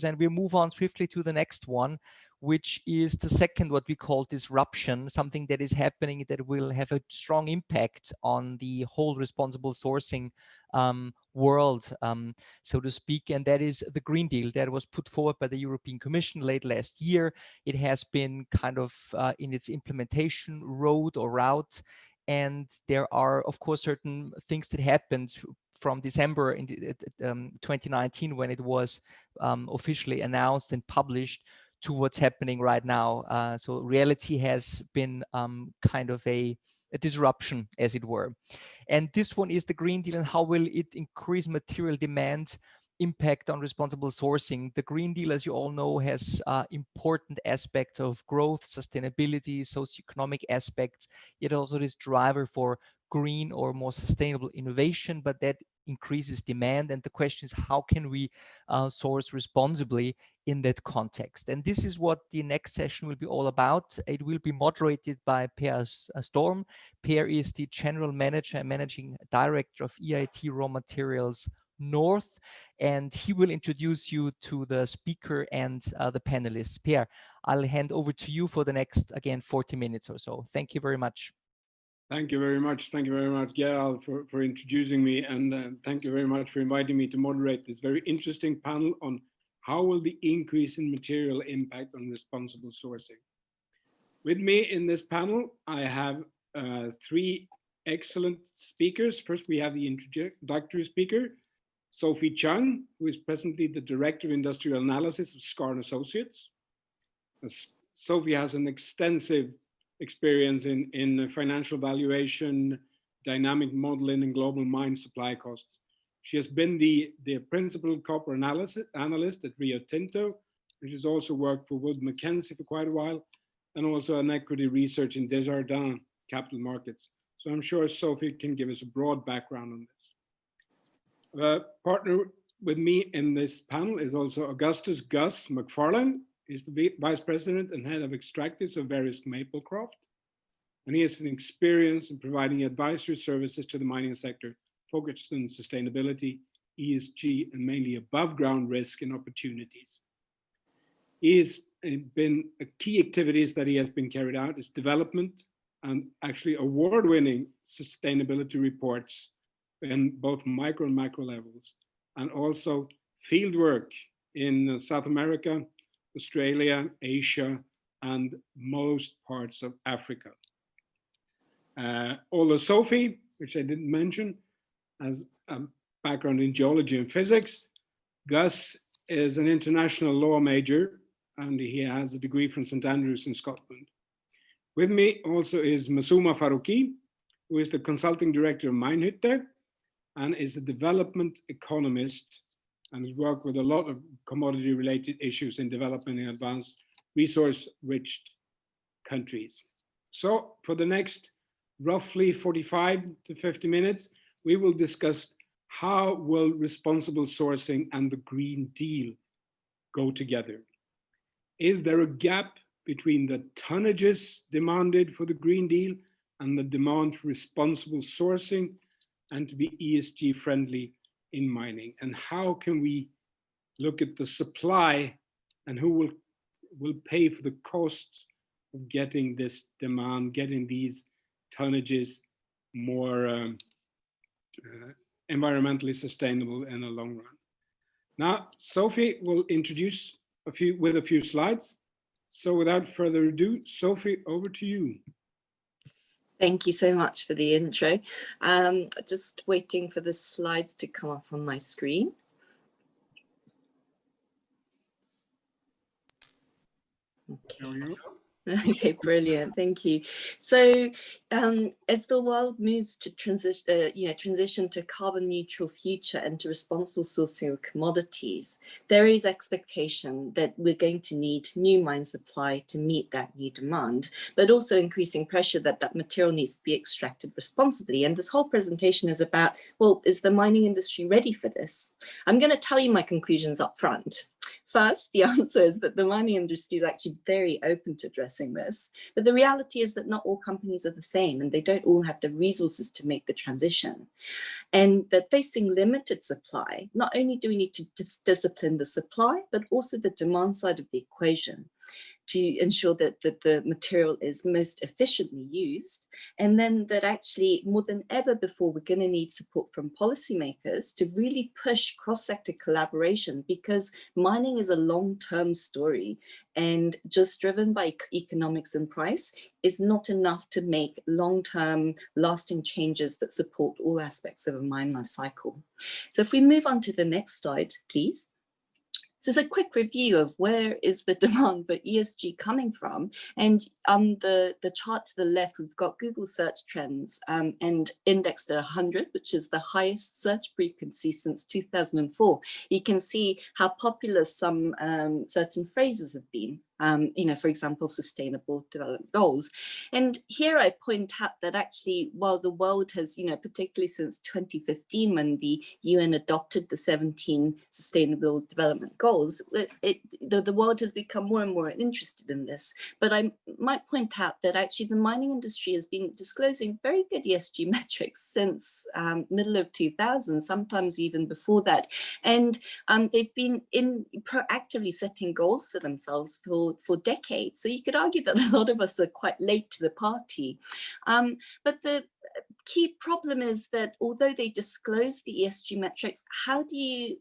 And we move on swiftly to the next one, which is the second, what we call disruption, something that is happening that will have a strong impact on the whole responsible sourcing world, so to speak. And that is the Green Deal that was put forward by the European Commission late last year. It has been kind of in its implementation route. And there are, of course, certain things that happened from December in 2019 when it was officially announced and published to what's happening right now. So reality has been kind of a disruption, as it were. And this one is the Green Deal, and how will it increase material demand, impact on responsible sourcing. The Green Deal, as you all know, has important aspects of growth, sustainability, socioeconomic aspects. It also is driver for green or more sustainable innovation, but that increases demand. And the question is, how can we source responsibly in that context? And this is what the next session will be all about. It will be moderated by Per Storm. Per is the General Manager and Managing Director of EIT Raw Materials North, and he will introduce you to the speaker and the panelists. Per, I'll hand over to you for the next, again, 40 minutes or so. Thank you very much. Thank you very much. Thank you very much, Gerald, for introducing me. And thank you very much for inviting me to moderate this very interesting panel on how will the increase in material impact on responsible sourcing. With me in this panel, I have three excellent speakers. First, we have the introductory speaker, Sophie Chung, who is presently the Director of Industrial Analysis of Skarn Associates. Sophie has an extensive experience in financial valuation, dynamic modeling, and global mine supply costs. She has been the principal copper analyst at Rio Tinto, and she's also worked for Wood Mackenzie for quite a while, and also an equity research in Desjardins Capital Markets. So I'm sure Sophie can give us a broad background on this. Partner with me in this panel is also Augustus Gus McFarland. He's the Vice President and Head of Extractives of Verisk Maplecroft. And he has an experience in providing advisory services to the mining sector, focused on sustainability, ESG, and mainly above ground risk and opportunities. He's been key activities that he has been carried out is development and actually award-winning sustainability reports in both micro and macro levels, and also field work in South America, Australia, Asia, and most parts of Africa. Although Sophie, which I didn't mention, has a background in geology and physics. Gus is an international law major, and he has a degree from St. Andrews in Scotland. With me also is Masuma Farooki, who is the consulting director of MineHutte and is a development economist and has worked with a lot of commodity-related issues in developing and advanced resource-rich countries. So for the next roughly 45 to 50 minutes, we will discuss how will responsible sourcing and the Green Deal go together. Is there a gap between the tonnages demanded for the Green Deal and the demand for responsible sourcing and to be ESG friendly in mining? And how can we look at the supply and who will pay for the costs of getting this demand, getting these tonnages more environmentally sustainable in the long run? Now, Sophie will introduce a few slides. So without further ado, Sophie, over to you. Thank you so much for the intro. Just waiting for the slides to come up on my screen. Okay. Okay, brilliant. Thank you. So, as the world moves to transition to carbon neutral future and to responsible sourcing of commodities, there is expectation that we're going to need new mine supply to meet that new demand, but also increasing pressure that that material needs to be extracted responsibly. And this whole presentation is about, well, is the mining industry ready for this? I'm going to tell you my conclusions up front. First, the answer is that the mining industry is actually very open to addressing this, but the reality is that not all companies are the same, and they don't all have the resources to make the transition. And that facing limited supply, not only do we need to discipline the supply, but also the demand side of the equation, to ensure that the material is most efficiently used. And then that actually more than ever before, we're going to need support from policymakers to really push cross-sector collaboration, because mining is a long-term story, and just driven by economics and price is not enough to make long-term lasting changes that support all aspects of a mine life cycle. So if we move on to the next slide, please. So it's a quick review of where is the demand for ESG coming from. And on the chart to the left, we've got Google search trends and indexed at 100, which is the highest search frequency since 2004. You can see how popular some certain phrases have been. For example, sustainable development goals. And here I point out that actually, while the world has, particularly since 2015, when the UN adopted the 17 sustainable development goals, the world has become more and more interested in this. But I might point out that actually the mining industry has been disclosing very good ESG metrics since middle of 2000, sometimes even before that. And they've been proactively setting goals for themselves for decades. So you could argue that a lot of us are quite late to the party. But the key problem is that although they disclose the ESG metrics, how do you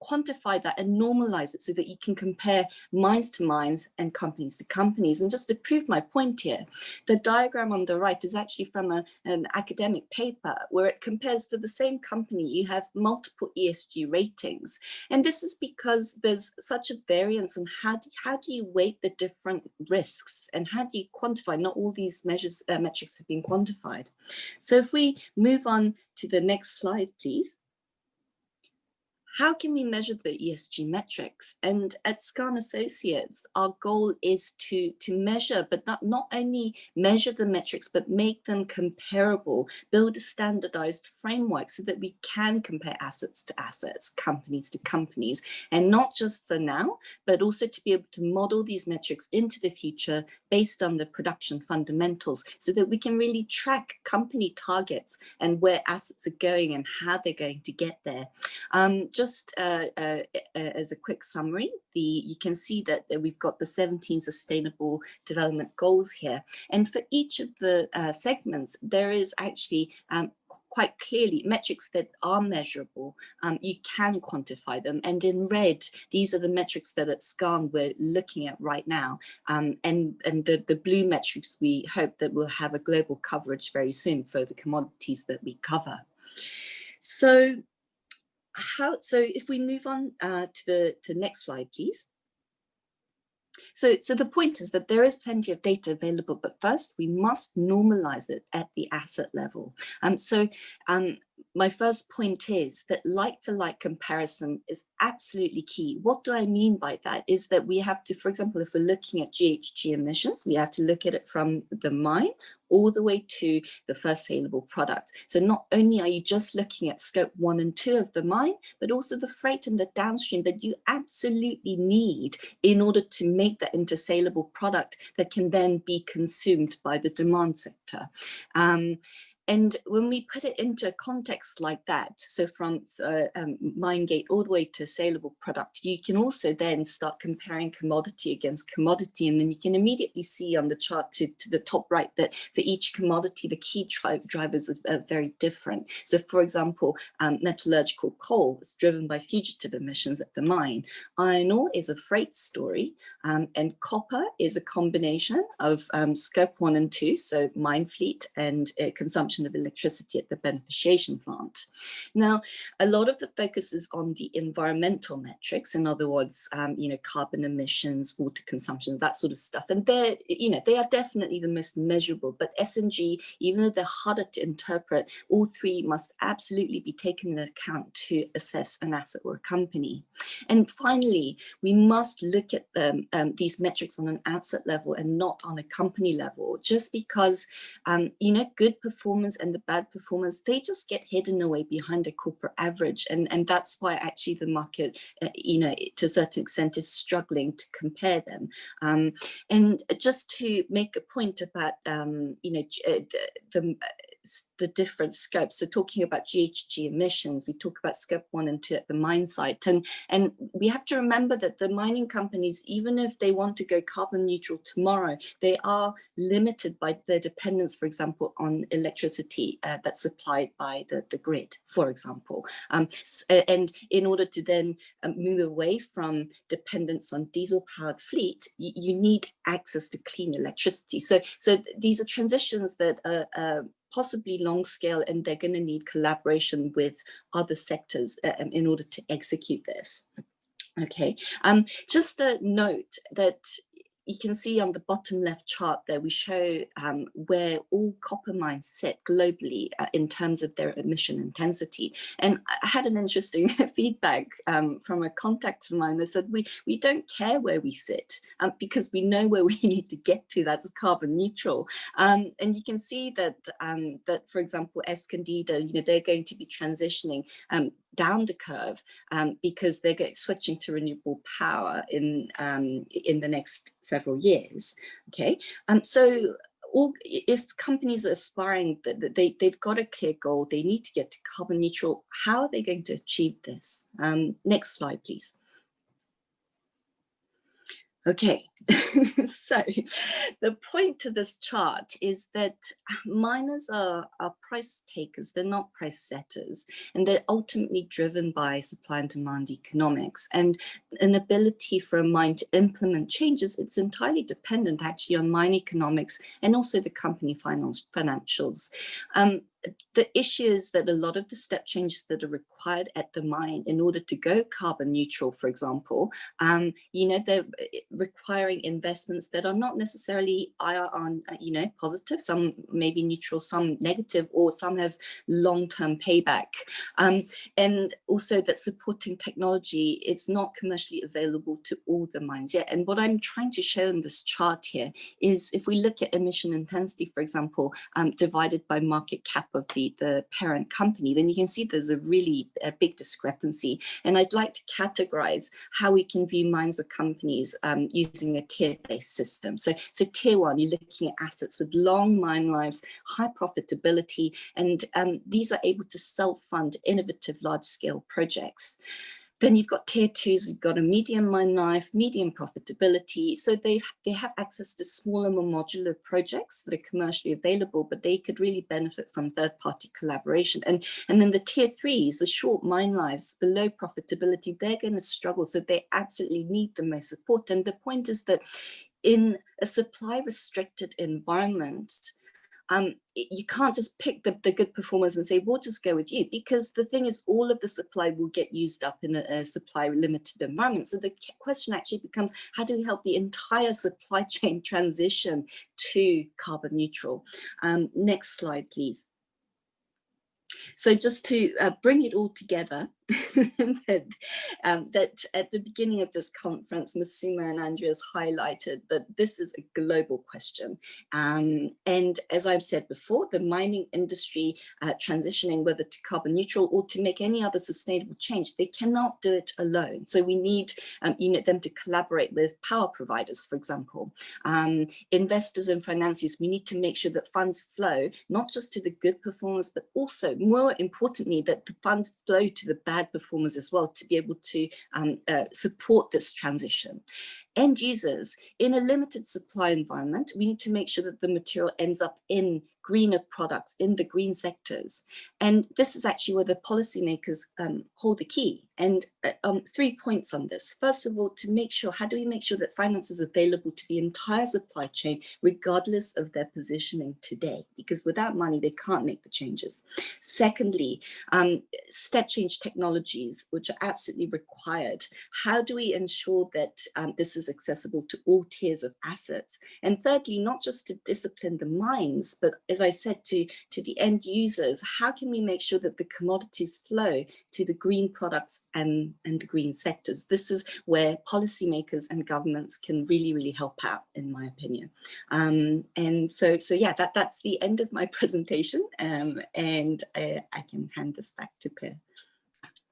quantify that and normalize it so that you can compare mines to mines and companies to companies? And just to prove my point here, the diagram on the right is actually from an academic paper where it compares for the same company, you have multiple ESG ratings. And this is because there's such a variance in how do you weight the different risks, and how do you quantify? Not all these measures, metrics have been quantified. So if we move on to the next slide, please. How can we measure the ESG metrics? And at Skarn Associates, our goal is to measure, but not only measure the metrics, but make them comparable, build a standardized framework so that we can compare assets to assets, companies to companies, and not just for now, but also to be able to model these metrics into the future based on the production fundamentals, so that we can really track company targets and where assets are going and how they're going to get there. Just as a quick summary, you can see that we've got the 17 sustainable development goals here. And for each of the segments, there is actually quite clearly metrics that are measurable. You can quantify them. And in red, these are the metrics that at Skarn we're looking at right now. And the blue metrics, we hope that we'll have a global coverage very soon for the commodities that we cover. So if we move on to the next slide, please. So the point is that there is plenty of data available, but first we must normalize it at the asset level. My first point is that like-for-like comparison is absolutely key. What do I mean by that? Is that we have to, for example, if we're looking at GHG emissions, we have to look at it from the mine all the way to the first saleable product. So not only are you just looking at scope 1 and 2 of the mine, but also the freight and the downstream that you absolutely need in order to make that into saleable product that can then be consumed by the demand sector. And when we put it into a context like that, so from mine gate all the way to saleable product, you can also then start comparing commodity against commodity. And then you can immediately see on the chart to the top right that for each commodity, the key drivers are very different. So for example, metallurgical coal is driven by fugitive emissions at the mine. Iron ore is a freight story, and copper is a combination of scope 1 and 2, so mine fleet and consumption of electricity at the beneficiation plant. Now, a lot of the focus is on the environmental metrics, in other words, carbon emissions, water consumption, that sort of stuff. And they are definitely the most measurable, but S&G, even though they're harder to interpret, all three must absolutely be taken into account to assess an asset or a company. And finally, we must look at these metrics on an asset level and not on a company level, just because, good performance performers and the bad performers, they just get hidden away behind a corporate average. And that's why actually the market, to a certain extent is struggling to compare them. And just to make a point about, the different scopes. So talking about GHG emissions, we talk about scope 1 and 2 at the mine site. And we have to remember that the mining companies, even if they want to go carbon neutral tomorrow, they are limited by their dependence, for example, on electricity that's supplied by the grid, for example. And in order to then move away from dependence on diesel-powered fleet, you need access to clean electricity. So these are transitions that are possibly long scale, and they're going to need collaboration with other sectors in order to execute this. Okay, just a note that you can see on the bottom left chart there, we show where all copper mines sit globally in terms of their emission intensity. And I had an interesting feedback from a contact of mine that said, we don't care where we sit because we know where we need to get to, that's carbon neutral. And you can see that, for example, Escondido, they're going to be transitioning down the curve because they're switching to renewable power in the next several years. Okay, so if companies are aspiring that they've got a clear goal, they need to get to carbon neutral, how are they going to achieve this? Next slide, please. Okay, so the point to this chart is that miners are price takers, they're not price setters, and they're ultimately driven by supply and demand economics. And an ability for a mine to implement changes, it's entirely dependent actually on mine economics and also the company financials. The issue is that a lot of the step changes that are required at the mine in order to go carbon neutral, for example, they're requiring investments that are not necessarily IRR, positive, some maybe neutral, some negative, or some have long-term payback. And also that supporting technology, it's not commercially available to all the mines yet. And what I'm trying to show in this chart here is if we look at emission intensity, for example, divided by market cap of the parent company, then you can see there's a big discrepancy. And I'd like to categorize how we can view mines or companies using a tier-based system. So tier 1, you're looking at assets with long mine lives, high profitability, and these are able to self-fund innovative large-scale projects. Then you've got tier 2s, you've got a medium mine life, medium profitability. So they have access to smaller, more modular projects that are commercially available, but they could really benefit from third-party collaboration. And then the tier 3s, the short mine lives, the low profitability, they're going to struggle. So they absolutely need the most support. And the point is that in a supply-restricted environment, you can't just pick the good performers and say, we'll just go with you, because the thing is all of the supply will get used up in a supply limited environment. So the question actually becomes, how do we help the entire supply chain transition to carbon neutral? Next slide, please. So just to bring it all together, that at the beginning of this conference, Masuma and Andreas highlighted that this is a global question. And as I've said before, the mining industry transitioning whether to carbon neutral or to make any other sustainable change, they cannot do it alone. So we need them to collaborate with power providers, for example. Investors and financiers, we need to make sure that funds flow, not just to the good performers, but also, more importantly, that the funds flow to the bad performers as well, to be able to support this transition. End users, in a limited supply environment, we need to make sure that the material ends up in greener products, in the green sectors. And this is actually where the policymakers hold the key. And 3 points on this. First of all, to make sure, how do we make sure that finance is available to the entire supply chain, regardless of their positioning today? Because without money, they can't make the changes. Secondly, step change technologies, which are absolutely required. How do we ensure that this is is accessible to all tiers of assets. And thirdly, not just to discipline the mines, but as I said, to the end users, how can we make sure that the commodities flow to the green products and the green sectors? This is where policymakers and governments can really, really help out, in my opinion. And so yeah, that's the end of my presentation. And I can hand this back to Per.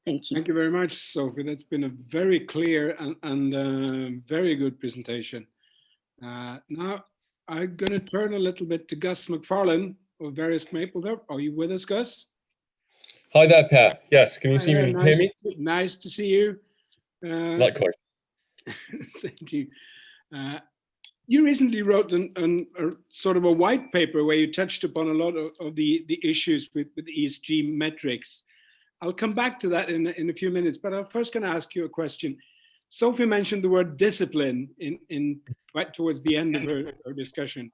Thank you. Thank you very much, Sophie. That's been a very clear and very good presentation. Now I'm going to turn a little bit to Gus McFarland of Verisk Maplecroft. Are you with us, Gus? Hi there, Per. Yes, can you see me and hear me? Nice to see you. Likewise. Thank you. You recently wrote a sort of a white paper where you touched upon a lot of the issues with ESG metrics. I'll come back to that in a few minutes, but I'm first going to ask you a question. Sophie mentioned the word discipline right towards the end of her discussion.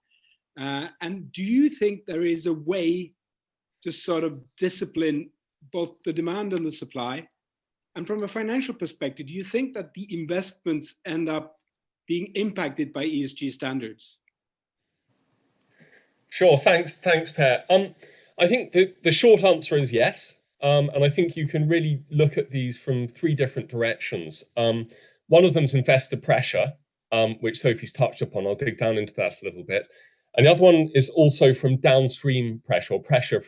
And do you think there is a way to sort of discipline both the demand and the supply? And from a financial perspective, do you think that the investments end up being impacted by ESG standards? Sure, thanks, Per. I think the short answer is yes. And I think you can really look at these from three different directions. One of them is investor pressure, which Sophie's touched upon. I'll dig down into that a little bit. And the other one is also from downstream pressure, or pressure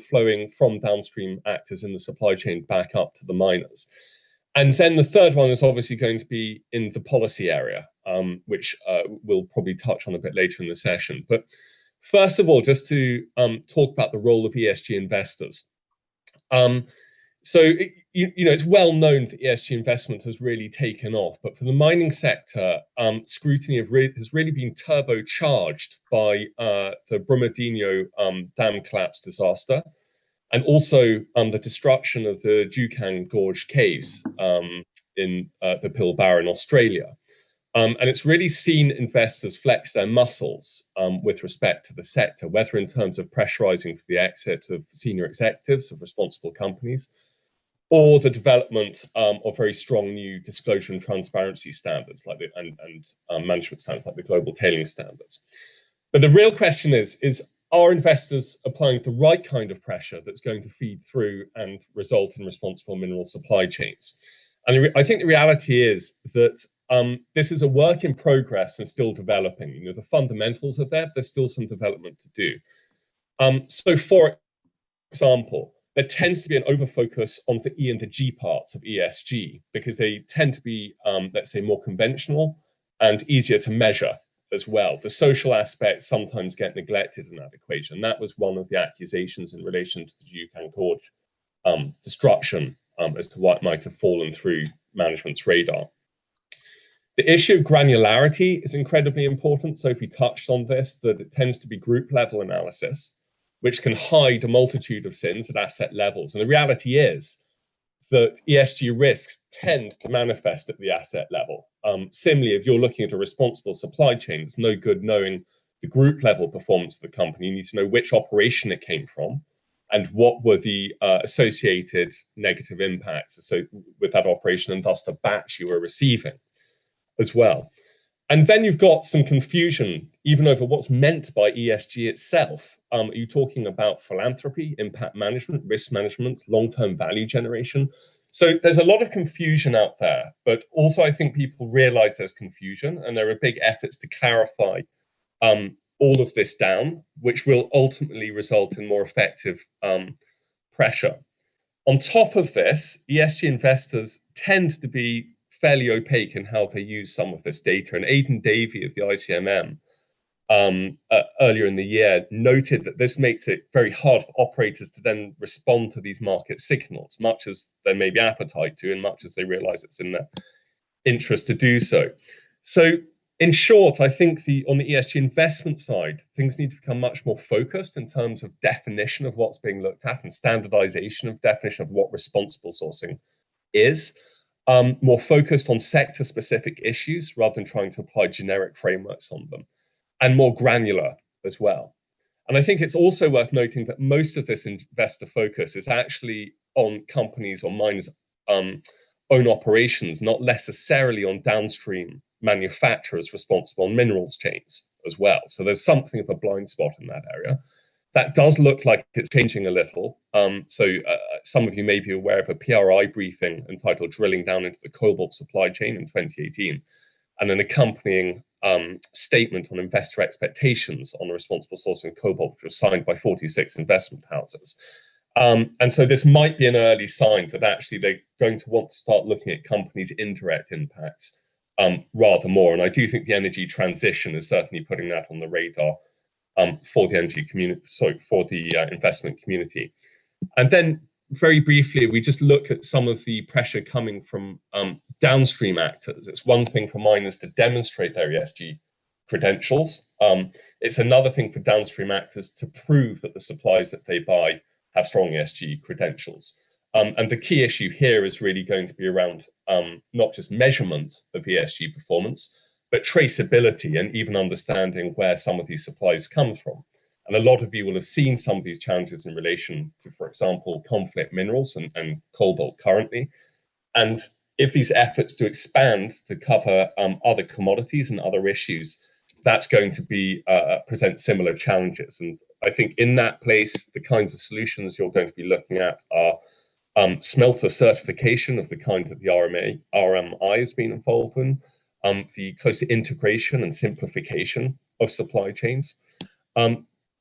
flowing from downstream actors in the supply chain back up to the miners. And then the third one is obviously going to be in the policy area, which we'll probably touch on a bit later in the session. But first of all, just to talk about the role of ESG investors. It's well known that ESG investment has really taken off, but for the mining sector, scrutiny has really been turbocharged by the Brumadinho dam collapse disaster, and also the destruction of the Juukan Gorge caves in the Pilbara in Australia. And it's really seen investors flex their muscles with respect to the sector, whether in terms of pressurizing for the exit of senior executives of responsible companies, or the development of very strong new disclosure and transparency standards like management standards like the global tailing standards. But the real question is are investors applying the right kind of pressure that's going to feed through and result in responsible mineral supply chains? And I think the reality is that this is a work in progress and still developing. The fundamentals are there, there's still some development to do. So for example, there tends to be an overfocus on the E and the G parts of ESG because they tend to be, let's say, more conventional and easier to measure as well. The social aspects sometimes get neglected in that equation. That was one of the accusations in relation to the Juukan Gorge destruction as to what might have fallen through management's radar. The issue of granularity is incredibly important. Sophie touched on this, that it tends to be group level analysis, which can hide a multitude of sins at asset levels. And the reality is that ESG risks tend to manifest at the asset level. Similarly, if you're looking at a responsible supply chain, it's no good knowing the group level performance of the company. You need to know which operation it came from and what were the associated negative impacts with that operation, and thus the batch you were receiving as well. And then you've got some confusion even over what's meant by ESG itself. Are you talking about philanthropy, impact management, risk management, long-term value generation? So there's a lot of confusion out there, but also I think people realize there's confusion, and there are big efforts to clarify all of this down, which will ultimately result in more effective pressure. On top of this, ESG investors tend to be fairly opaque in how they use some of this data. And Aidan Davey of the ICMM earlier in the year noted that this makes it very hard for operators to then respond to these market signals, much as there may be appetite to, and much as they realize it's in their interest to do so. So in short, I think on the ESG investment side, things need to become much more focused in terms of definition of what's being looked at and standardization of definition of what responsible sourcing is. More focused on sector-specific issues rather than trying to apply generic frameworks on them, and more granular as well. And I think it's also worth noting that most of this investor focus is actually on companies or mines' own operations, not necessarily on downstream manufacturers responsible on minerals chains as well. So there's something of a blind spot in that area. That does look like it's changing a little. Some of you may be aware of a PRI briefing entitled Drilling Down into the Cobalt Supply Chain in 2018, and an accompanying statement on investor expectations on the responsible sourcing of cobalt, which was signed by 46 investment houses. And so this might be an early sign that actually they're going to want to start looking at companies' indirect impacts rather more. And I do think the energy transition is certainly putting that on the radar for the energy community, for the investment community. And then very briefly, we just look at some of the pressure coming from downstream actors. It's one thing for miners to demonstrate their ESG credentials. It's another thing for downstream actors to prove that the supplies that they buy have strong ESG credentials. And the key issue here is really going to be around not just measurement of ESG performance, but traceability and even understanding where some of these supplies come from. And a lot of you will have seen some of these challenges in relation to, for example, conflict minerals and cobalt currently. And if these efforts to expand to cover other commodities and other issues, that's going to be present similar challenges. And I think in that place, the kinds of solutions you're going to be looking at are smelter certification of the kind that the RMI has been involved in, the closer integration and simplification of supply chains,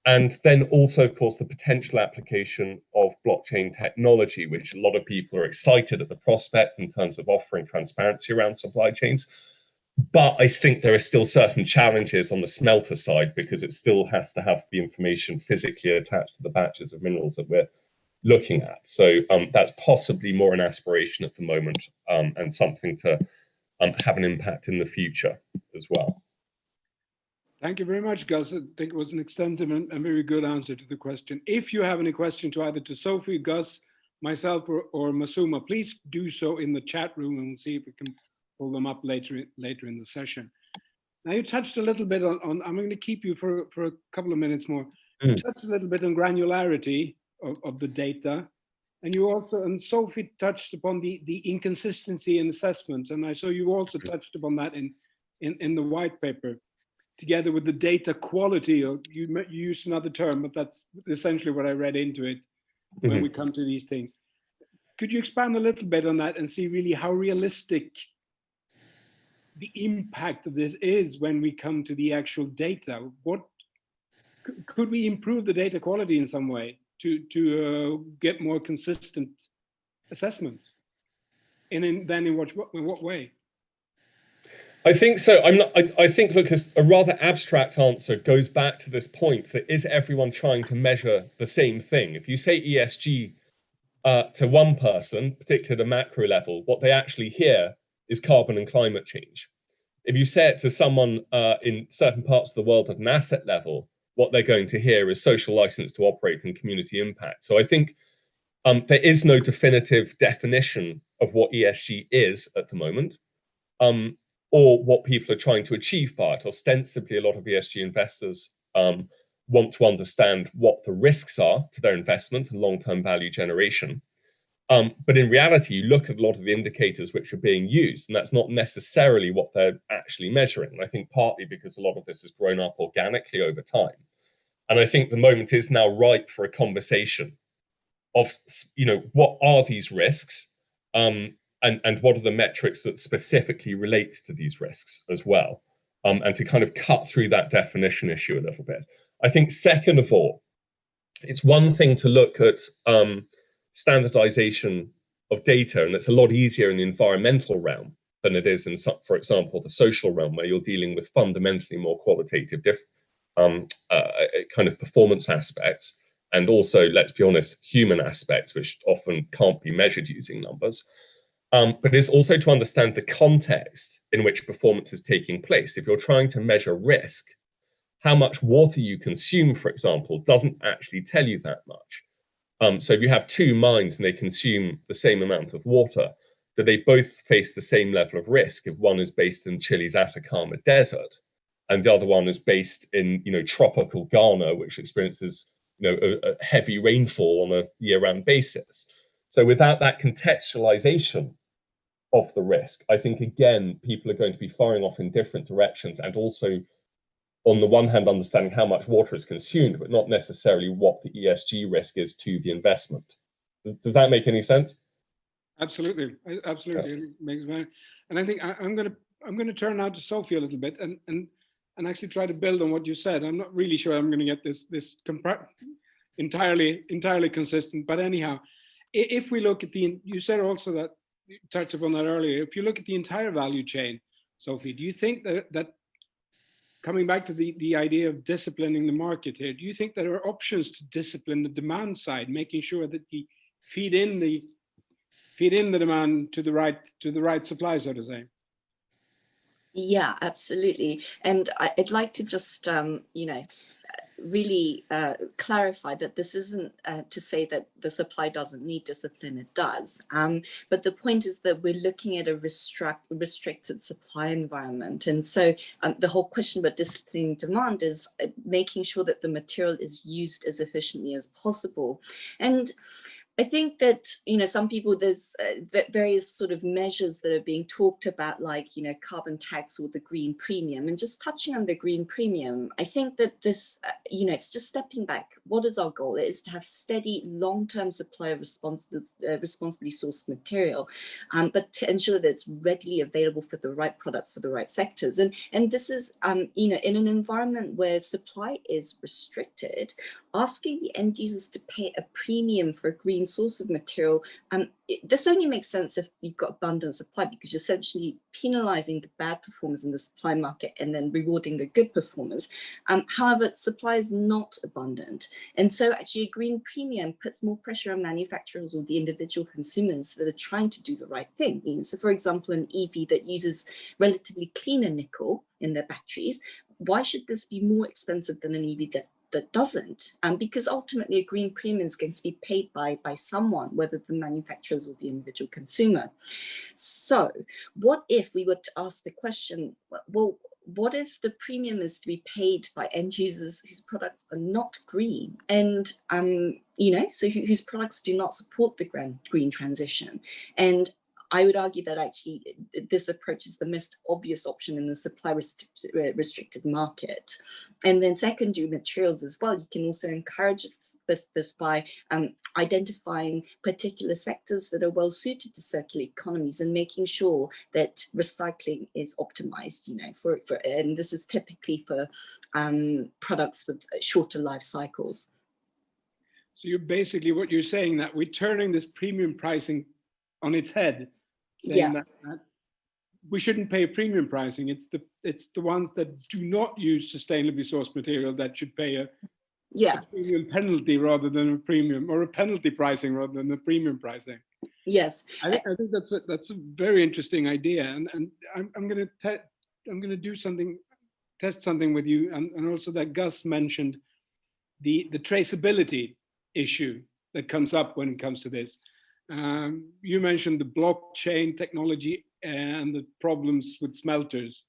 and then also, of course, the potential application of blockchain technology, which a lot of people are excited at the prospect in terms of offering transparency around supply chains. But I think there are still certain challenges on the smelter side because it still has to have the information physically attached to the batches of minerals that we're looking at. So that's possibly more an aspiration at the moment and something to have an impact in the future as well. Thank you very much, Gus. I think it was an extensive and very good answer to the question. If you have any question to either to Sophie, Gus, myself, or Masuma, please do so in the chat room and we'll see if we can pull them up later in the session. Now you touched a little bit on I'm going to keep you for a couple of minutes more. You touched a little bit on granularity of the data. And you also, and Sophie touched upon the inconsistency in assessments. And I saw you also touched upon that in the white paper, together with the data quality. Or you used another term, but that's essentially what I read into it when we come to these things. Could you expand a little bit on that and see really how realistic the impact of this is when we come to the actual data? What could we improve the data quality in some way to get more consistent assessments? And in what way? I think so. I think, Lucas, a rather abstract answer goes back to this point that is everyone trying to measure the same thing? If you say ESG to one person, particularly at a macro level, what they actually hear is carbon and climate change. If you say it to someone in certain parts of the world at an asset level, what they're going to hear is social license to operate and community impact. So I think there is no definitive definition of what ESG is at the moment, or what people are trying to achieve by it. Ostensibly, a lot of ESG investors want to understand what the risks are to their investment and long-term value generation. But in reality, you look at a lot of the indicators which are being used, and that's not necessarily what they're actually measuring. And I think partly because a lot of this has grown up organically over time. And I think the moment is now ripe for a conversation of, what are these risks? And what are the metrics that specifically relate to these risks as well? And to kind of cut through that definition issue a little bit. I think second of all, it's one thing to look at standardization of data, and it's a lot easier in the environmental realm than it is in, for example, the social realm, where you're dealing with fundamentally more qualitative kind of performance aspects, and also, let's be honest, human aspects, which often can't be measured using numbers. But it's also to understand the context in which performance is taking place. If you're trying to measure risk, how much water you consume, for example, doesn't actually tell you that much. So if you have two mines and they consume the same amount of water, do they both face the same level of risk if one is based in Chile's Atacama Desert and the other one is based in tropical Ghana, which experiences a heavy rainfall on a year-round basis? So without that contextualization of the risk. I think, again, people are going to be firing off in different directions, and also, on the one hand, understanding how much water is consumed, but not necessarily what the ESG risk is to the investment. Does that make any sense? Absolutely, absolutely, it makes sense. And I think I'm going to turn now to Sophie a little bit and actually try to build on what you said. I'm not really sure I'm going to get this entirely consistent, but anyhow, if we look at you said also that, you touched upon that earlier, if you look at the entire value chain, Sophie, do you think that coming back to the idea of disciplining the market here, do you think there are options to discipline the demand side, making sure that you feed in the demand to the right supply, so to say? Yeah, absolutely. And I'd like to just, really clarify that this isn't to say that the supply doesn't need discipline, it does. But the point is that we're looking at a restricted supply environment. And so the whole question about disciplining demand is making sure that the material is used as efficiently as possible. And I think that, some people, there's various sort of measures that are being talked about, like, carbon tax or the green premium. And just touching on the green premium, I think that this, it's just stepping back. What is our goal? It is to have steady, long-term supply of responsibly sourced material, but to ensure that it's readily available for the right products for the right sectors. And this is, in an environment where supply is restricted, asking the end users to pay a premium for a green source of material, this only makes sense if you've got abundant supply, because you're essentially penalizing the bad performers in the supply market and then rewarding the good performers. However, supply is not abundant. And so actually a green premium puts more pressure on manufacturers or the individual consumers that are trying to do the right thing. So for example, an EV that uses relatively cleaner nickel in their batteries, why should this be more expensive than an EV that doesn't? Because ultimately a green premium is going to be paid by someone, whether the manufacturers or the individual consumer. So what if we were to ask the question, well, what if the premium is to be paid by end users whose products are not green and, so whose products do not support the green transition? And I would argue that actually this approach is the most obvious option in the supply restricted market. And then secondary materials as well, you can also encourage this by identifying particular sectors that are well suited to circular economies and making sure that recycling is optimized, and this is typically for products with shorter life cycles. So you're basically, what you're saying, that we're turning this premium pricing on its head, saying that we shouldn't pay premium pricing. It's the ones that do not use sustainably sourced material that should pay a premium penalty rather than a premium, or a penalty pricing rather than the premium pricing. Yes, I think that's a very interesting idea, and I'm going to test something with you, and also that Gus mentioned the traceability issue that comes up when it comes to this. You mentioned the blockchain technology and the problems with smelters.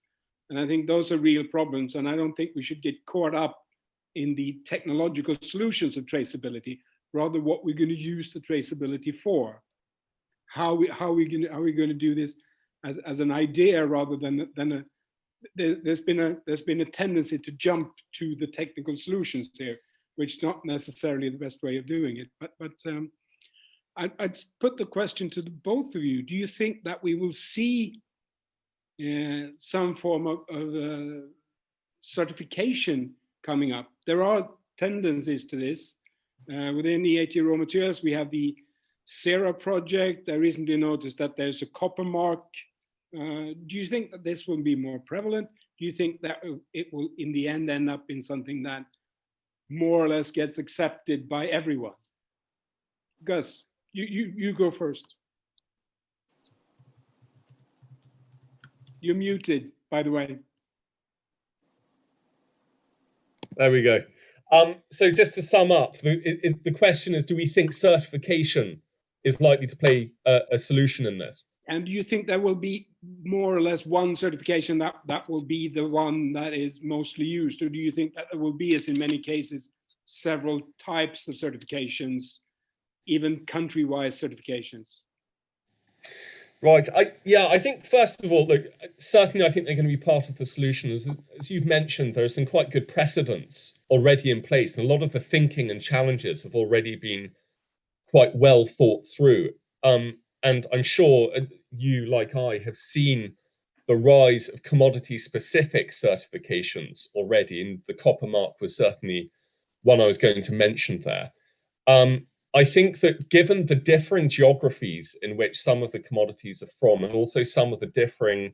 And I think those are real problems. And I don't think we should get caught up in the technological solutions of traceability, rather what we're going to use the traceability for. How are we going to do this as an idea rather than there's been a tendency to jump to the technical solutions here, which is not necessarily the best way of doing it. But I'd put the question to both of you. Do you think that we will see some form of certification coming up? There are tendencies to this. Within the 80 raw materials, we have the Sera project. I recently noticed that there's a copper mark. Do you think that this will be more prevalent? Do you think that it will, in the end up in something that more or less gets accepted by everyone? Gus, you go first. You're muted, by the way. There we go. So just to sum up, the question is, do we think certification is likely to play a solution in this? And do you think there will be more or less one certification that will be the one that is mostly used? Or do you think that there will be, as in many cases, several types of certifications, even country-wise certifications? Right. I think first of all, look, certainly I think they're going to be part of the solution. As you've mentioned, there are some quite good precedents already in place, and a lot of the thinking and challenges have already been quite well thought through. And I'm sure you, like I, have seen the rise of commodity-specific certifications already, and the copper mark was certainly one I was going to mention there. I think that given the differing geographies in which some of the commodities are from, and also some of the differing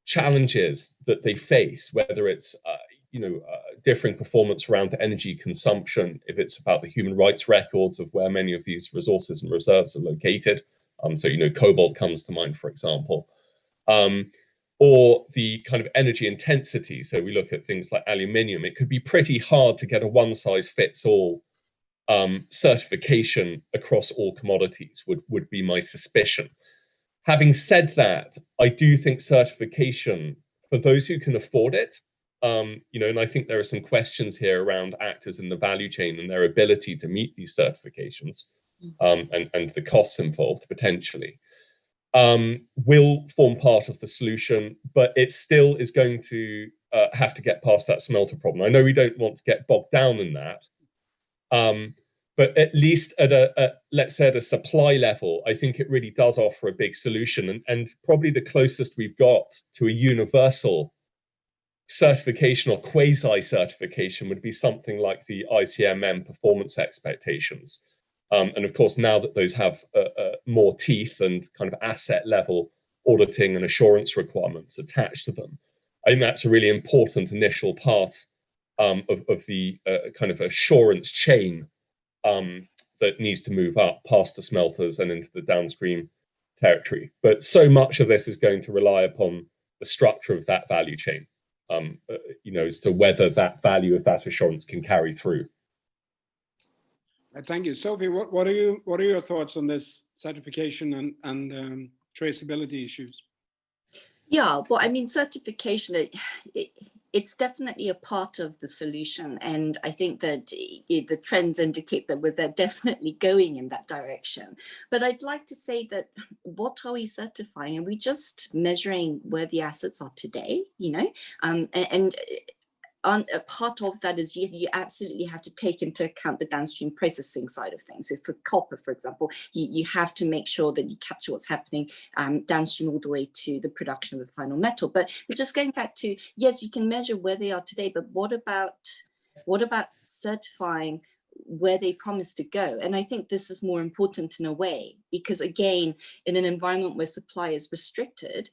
challenges that they face, whether it's differing performance around energy consumption, if it's about the human rights records of where many of these resources and reserves are located, so cobalt comes to mind, for example, or the kind of energy intensity. So we look at things like aluminium. It could be pretty hard to get a one-size-fits-all certification across all commodities, would be my suspicion. Having said that, I do think certification for those who can afford it, and I think there are some questions here around actors in the value chain and their ability to meet these certifications, and the costs involved potentially, will form part of the solution, but it still is going to have to get past that smelter problem. I know we don't want to get bogged down in that, but at least at let's say at a supply level, I think it really does offer a big solution, and probably the closest we've got to a universal certification or quasi-certification would be something like the ICMM performance expectations. And of course, now that those have more teeth and kind of asset level auditing and assurance requirements attached to them, I think that's a really important initial part of the kind of assurance chain that needs to move up past the smelters and into the downstream territory. But so much of this is going to rely upon the structure of that value chain, as to whether that value of that assurance can carry through. Thank you, Sophie. What are your thoughts on this certification and traceability issues? Yeah, well, I mean, certification, it's definitely a part of the solution. And I think that the trends indicate that we're definitely going in that direction. But I'd like to say that what are we certifying? Are we just measuring where the assets are today, and a part of that is you absolutely have to take into account the downstream processing side of things. So for copper, for example, you have to make sure that you capture what's happening downstream all the way to the production of the final metal. But just going back to, yes, you can measure where they are today, but what about certifying where they promise to go? And I think this is more important in a way, because again, in an environment where supply is restricted,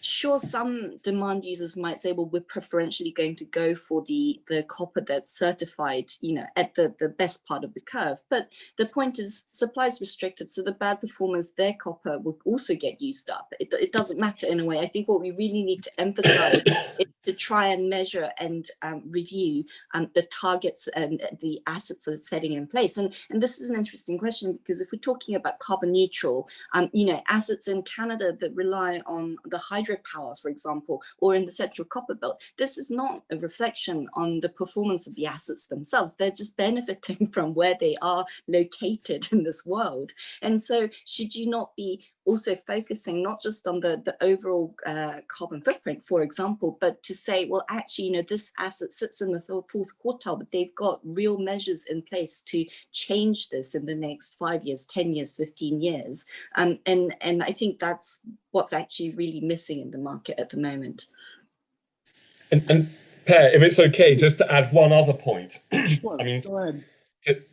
sure, some demand users might say, well, we're preferentially going to go for the copper that's certified, at the best part of the curve. But the point is, supply is restricted, so the bad performers, their copper will also get used up. It doesn't matter in a way. I think what we really need to emphasize is to try and measure and review the targets and the assets are setting in place. And this is an interesting question, because if we're talking about carbon neutral, assets in Canada that rely on the hydropower, for example, or in the Central Copper Belt, this is not a reflection on the performance of the assets themselves. They're just benefiting from where they are located in this world. And so should you not be also focusing not just on the overall carbon footprint, for example, but to say, well, actually, this asset sits in the fourth quartile, but they've got real measures in place to change this in the next 5 years, 10 years, 15 years. And I think that's what's actually really missing in the market at the moment. And Per, if it's okay, just to add one other point. Sure, I mean, go ahead.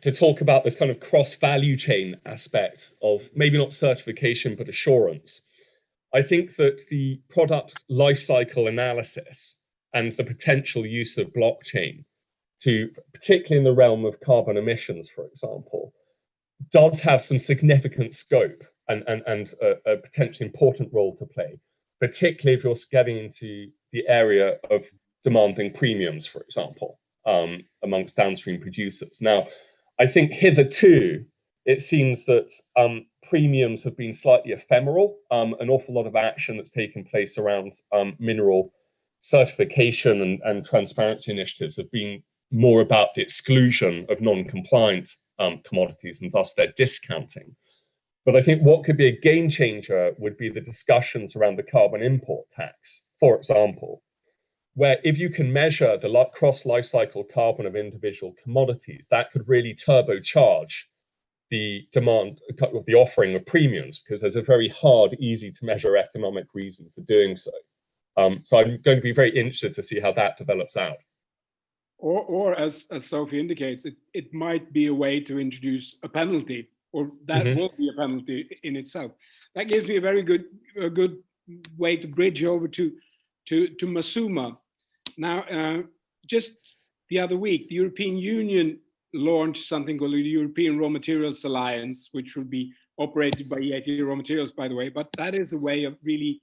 To talk about this kind of cross-value chain aspect of maybe not certification, but assurance. I think that the product lifecycle analysis and the potential use of blockchain to, particularly in the realm of carbon emissions, for example, does have some significant scope and a potentially important role to play, particularly if you're getting into the area of demanding premiums, for example, amongst downstream producers. Now, I think hitherto, it seems that premiums have been slightly ephemeral. An awful lot of action that's taken place around mineral certification and transparency initiatives have been more about the exclusion of non-compliant commodities and thus their discounting. But I think what could be a game changer would be the discussions around the carbon import tax, for example, where if you can measure the cross life cycle carbon of individual commodities, that could really turbocharge the demand of the offering of premiums, because there's a very hard, easy to measure economic reason for doing so. So I'm going to be very interested to see how that develops out. Or as Sophie indicates, it might be a way to introduce a penalty, or that will be a penalty in itself. That gives me a very good way to bridge over to Masuma. Now, just the other week, the European Union launched something called the European Raw Materials Alliance, which will be operated by EIT Raw Materials, by the way. But that is a way of really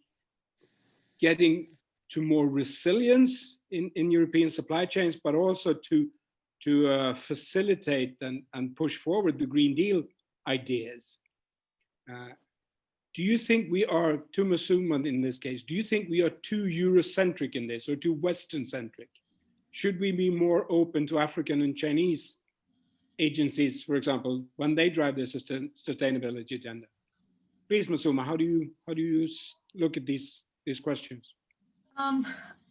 getting to more resilience in European supply chains, but also to facilitate and push forward the Green Deal ideas. Do you think we are too Masuma in this case? Do you think we are too Eurocentric in this, or too Western-centric? Should we be more open to African and Chinese agencies, for example, when they drive their sustainability agenda? Please, Masuma, how do you look at these questions?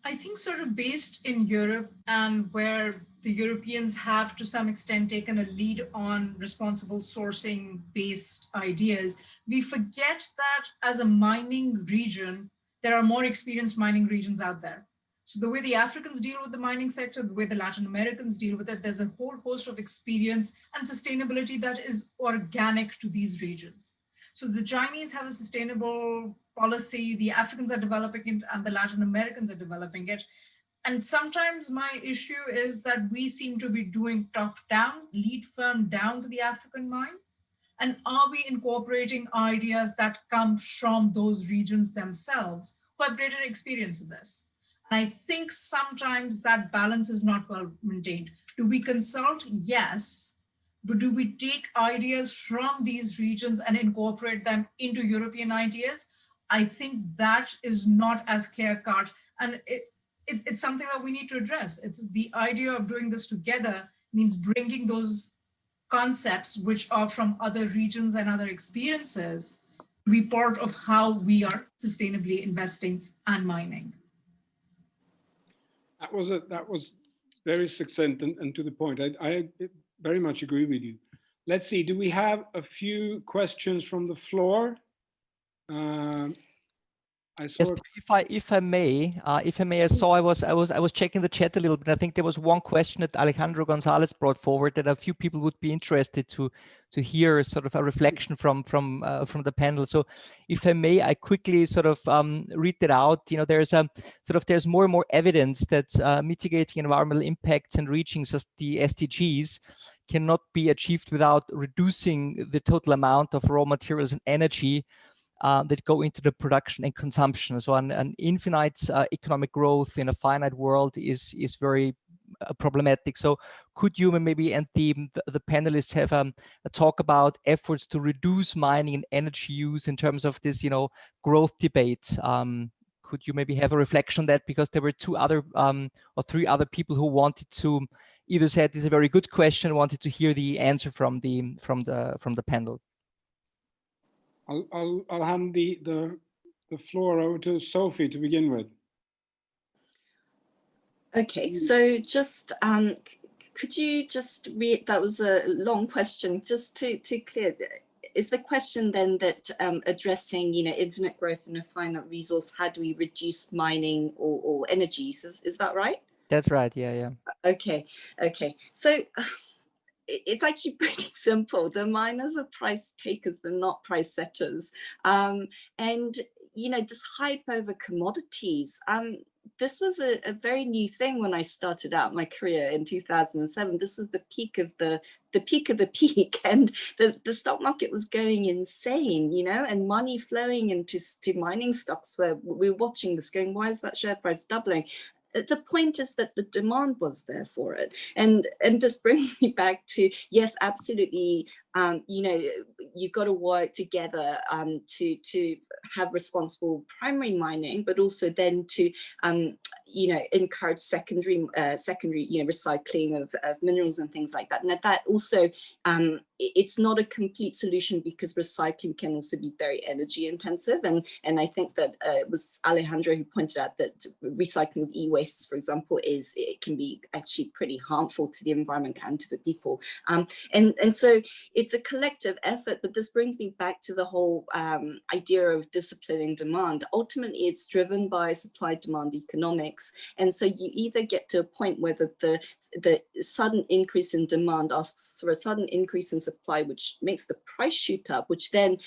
I think sort of based in Europe, and where the Europeans have to some extent taken a lead on responsible sourcing based ideas, we forget that as a mining region, there are more experienced mining regions out there. So the way the Africans deal with the mining sector, the way the Latin Americans deal with it, there's a whole host of experience and sustainability that is organic to these regions. So the Chinese have a sustainable policy, the Africans are developing it, and the Latin Americans are developing it. And sometimes my issue is that we seem to be doing top down, lead firm down to the African mine. And are we incorporating ideas that come from those regions themselves who have greater experience in this? And I think sometimes that balance is not well maintained. Do we consult? Yes. But do we take ideas from these regions and incorporate them into European ideas? I think that is not as clear-cut, and it's something that we need to address. It's the idea of doing this together means bringing those concepts which are from other regions and other experiences to be part of how we are sustainably investing and mining. That was very succinct and to the point. I very much agree with you. Let's see, do we have a few questions from the floor? Yes, if I may, I saw I was checking the chat a little bit. I think there was one question that Alejandro Gonzalez brought forward that a few people would be interested to hear sort of a reflection from the panel. So if I may, I quickly sort of read that out. You know, there's more and more evidence that mitigating environmental impacts and reaching the SDGs cannot be achieved without reducing the total amount of raw materials and energy that go into the production and consumption. So an infinite economic growth in a finite world is very problematic. So could you maybe, and the panelists, have a talk about efforts to reduce mining and energy use in terms of this, growth debate? Could you maybe have a reflection on that? Because there were two other or three other people who wanted to either said this is a very good question, wanted to hear the answer from the panel. I'll hand the floor over to Sophie to begin with. Okay, so just could you just read, that was a long question, just to clear, is the question then that addressing infinite growth in a finite resource, how do we reduce mining or energy use? Is that right? That's right, yeah. Okay, so it's actually pretty simple. The miners are price takers, they're not price setters. And this hype over commodities, this was a very new thing when I started out my career in 2007. This was the peak of the peak of the peak, and the stock market was going insane, and money flowing into mining stocks where we're watching this going, why is that share price doubling? The point is that the demand was there for it. And this brings me back to, yes, absolutely, you've got to work together to have responsible primary mining, but also then to encourage secondary recycling of minerals and things like that. And that also, it's not a complete solution, because recycling can also be very energy intensive. And I think that it was Alejandro who pointed out that recycling of e-wastes, for example, it can be actually pretty harmful to the environment and to the people. And so it's a collective effort, but this brings me back to the whole idea of disciplining demand. Ultimately, it's driven by supply-demand economics. And so you either get to a point where the sudden increase in demand asks for a sudden increase in supply, which makes the price shoot up, which then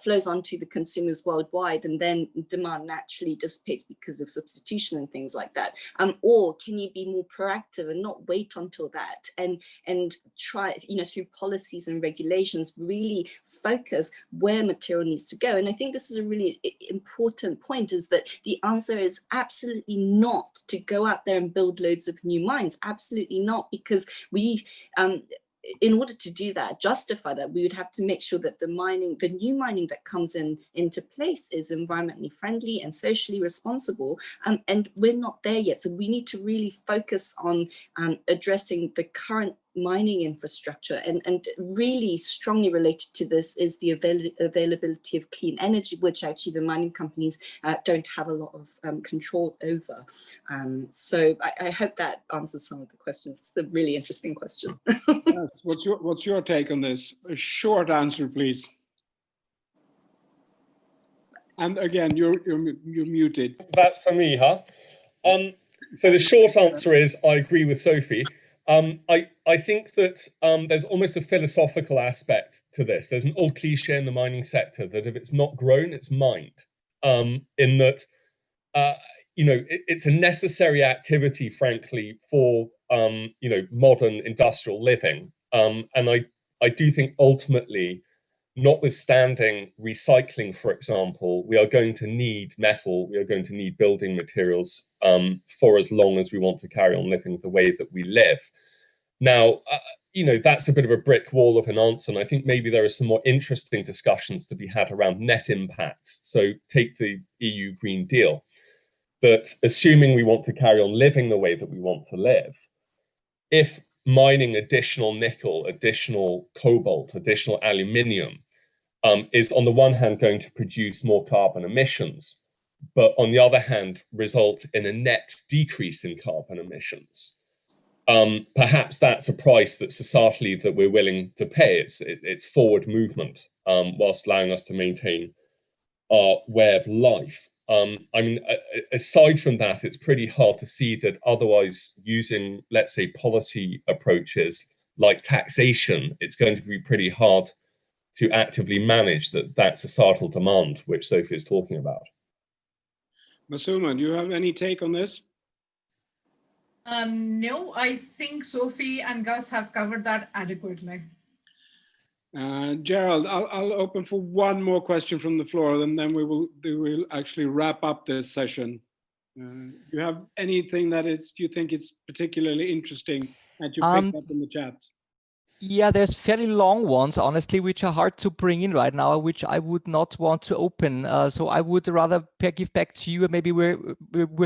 flows onto the consumers worldwide, and then demand naturally dissipates because of substitution and things like that. Or can you be more proactive and not wait until that, and try, through policies and regulations, really focus where material needs to go? And I think this is a really important point, is that the answer is absolutely not to go out there and build loads of new mines. Absolutely not, because in order to do that, justify that, we would have to make sure that the new mining that comes into place is environmentally friendly and socially responsible. And we're not there yet. So we need to really focus on addressing the current mining infrastructure, and really strongly related to this is the availability of clean energy, which actually the mining companies don't have a lot of control over. So I hope that answers some of the questions. It's a really interesting question. Yes. What's your take on this? A short answer, please. And again, you're muted. That's for me, huh? So the short answer is I agree with Sophie. I think that there's almost a philosophical aspect to this. There's an old cliche in the mining sector that if it's not grown, it's mined. In that, it's a necessary activity, frankly, for modern industrial living. And I do think ultimately, notwithstanding recycling, for example, we are going to need metal, we are going to need building materials for as long as we want to carry on living the way that we live. Now, that's a bit of a brick wall of an answer, and I think maybe there are some more interesting discussions to be had around net impacts. So take the EU Green Deal, that assuming we want to carry on living the way that we want to live, if mining additional nickel, additional cobalt, additional aluminium is on the one hand going to produce more carbon emissions, but on the other hand result in a net decrease in carbon emissions, perhaps that's a price that societally that we're willing to pay. It's forward movement whilst allowing us to maintain our way of life. Aside from that, it's pretty hard to see that otherwise using, let's say, policy approaches like taxation, it's going to be pretty hard to actively manage that societal demand, which Sophie is talking about. Masuma, do you have any take on this? No, I think Sophie and Gus have covered that adequately. Gerald, I'll open for one more question from the floor, and then we will actually wrap up this session. Do you have anything that you think is particularly interesting that you picked up in the chat? Yeah, there's fairly long ones, honestly, which are hard to bring in right now, which I would not want to open. So I would rather give back to you, and maybe we're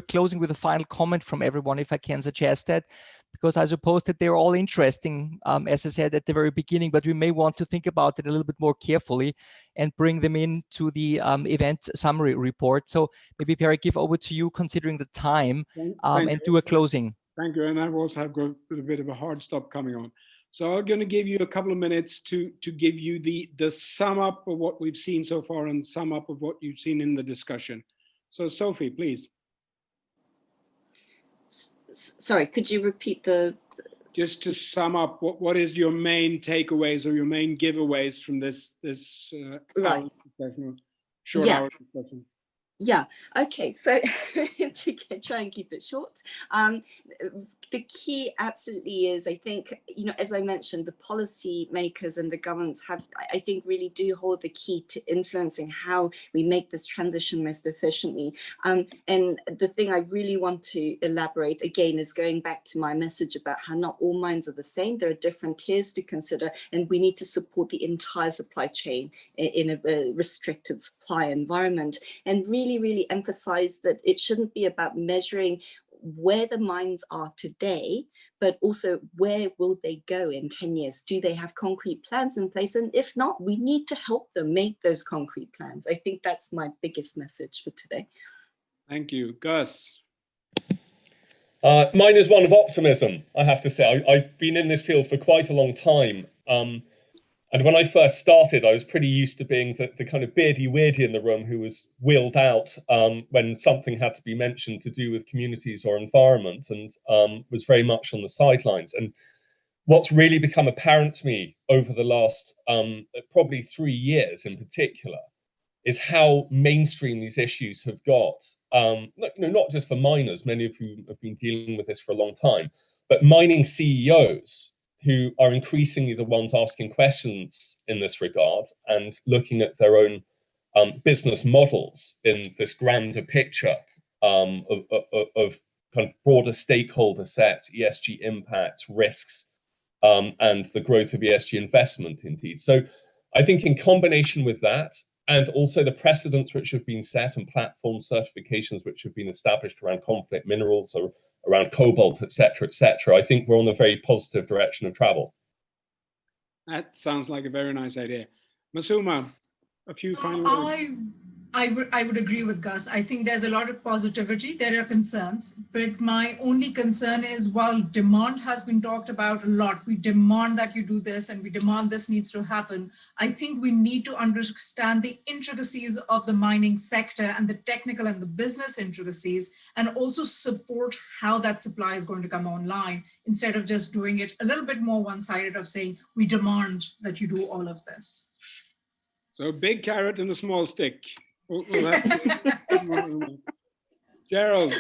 closing with a final comment from everyone, if I can suggest that, because I suppose that they're all interesting, as I said at the very beginning, but we may want to think about it a little bit more carefully and bring them into the event summary report. So maybe Perry, give over to you, considering the time, and do a closing. Thank you, and I also have got a bit of a hard stop coming on. So I'm going to give you a couple of minutes to give you the sum up of what we've seen so far and sum up of what you've seen in the discussion. So Sophie, please. Sorry, could you repeat the... Just to sum up, what is your main takeaways or your main giveaways from this right. hour discussion, short hour discussion? Yeah, okay, so to try and keep it short, the key absolutely is, I think, as I mentioned, the policy makers and the governments I think, really do hold the key to influencing how we make this transition most efficiently. And the thing I really want to elaborate again is going back to my message about how not all mines are the same. There are different tiers to consider, and we need to support the entire supply chain in a restricted supply environment, and really emphasize that it shouldn't be about measuring where the mines are today, but also where will they go in 10 years? Do they have concrete plans in place? And if not, we need to help them make those concrete plans. I think that's my biggest message for today. Thank you. Gus? Mine is one of optimism, I have to say. I've been in this field for quite a long time. And when I first started, I was pretty used to being the kind of beardy weirdy in the room who was wheeled out when something had to be mentioned to do with communities or environment, and was very much on the sidelines. And what's really become apparent to me over the last probably 3 years in particular is how mainstream these issues have got. Not just for miners, many of whom have been dealing with this for a long time, but mining CEOs, who are increasingly the ones asking questions in this regard and looking at their own business models in this grander picture of kind of broader stakeholder sets, ESG impacts, risks, and the growth of ESG investment indeed. So I think in combination with that, and also the precedents which have been set and platform certifications which have been established around conflict minerals or around cobalt, etc., I think we're on a very positive direction of travel. That sounds like a very nice idea. Masuma, a few final words. I would agree with Gus. I think there's a lot of positivity. There are concerns, but my only concern is, while demand has been talked about a lot, we demand that you do this and we demand this needs to happen. I think we need to understand the intricacies of the mining sector and the technical and the business intricacies, and also support how that supply is going to come online, instead of just doing it a little bit more one-sided of saying, we demand that you do all of this. So a big carrot and a small stick. Gerald,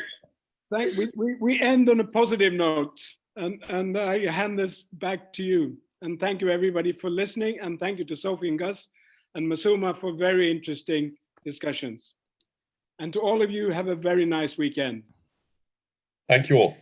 we end on a positive note, and I hand this back to you. And thank you everybody for listening, and thank you to Sophie and Gus and Masuma for very interesting discussions. And to all of you, have a very nice weekend. Thank you all.